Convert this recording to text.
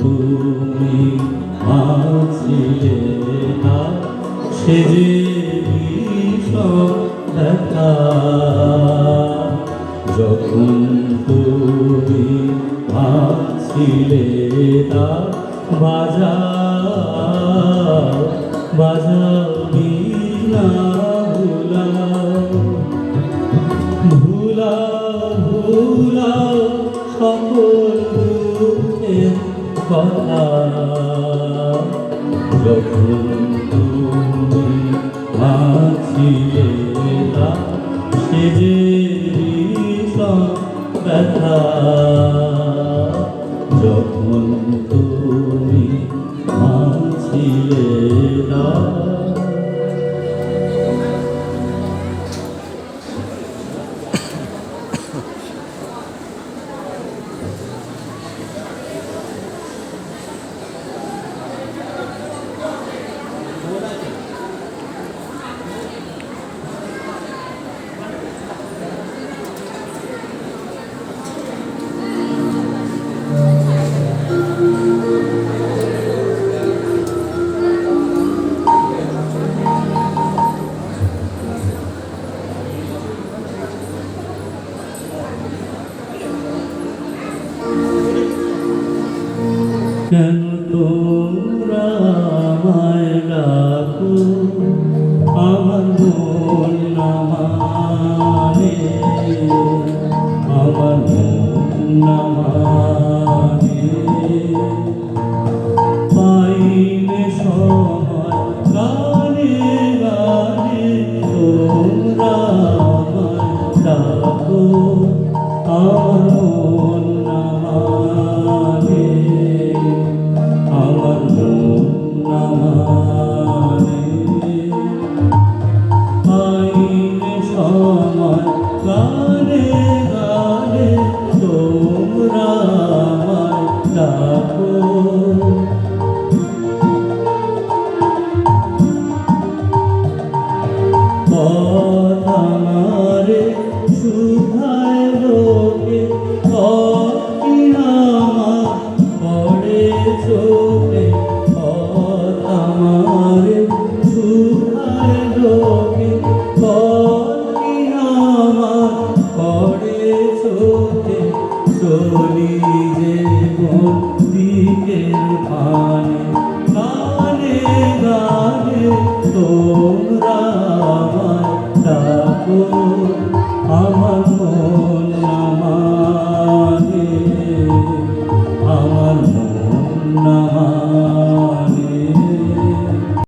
তুমি আছিলে না সে যে ভীষণ ব্যথা যখন তুমি আছিলে না বাজাও বাজাও বীণা ভুলাও ভুলাও সকল দুঃখের কথা যখন তুমি আছিলে না সে যে ভীষণ ব্যথা যখন তুমি আছিলে না। কেন তোমরা আমায় ডাকো আমার মন না মানে আমার মন না মানে পাইলে সময় গানে গানে তোমরা আমায় ডাকো আমার মন না মানে আমার মন না মানে পাইলে সময় গানে গানে তোমরা আমায় ডাকো পথ আমারে শুধায় লোকে কি আমার পড়ে চোখে পথ আমারে শুধায় লোকে কি আমার পড়ে চোখে চলি যে কোন দিকের ভানে গানে গানে তোমরা আমায় ডাকো আমার মন না মানে আমার মন না মানে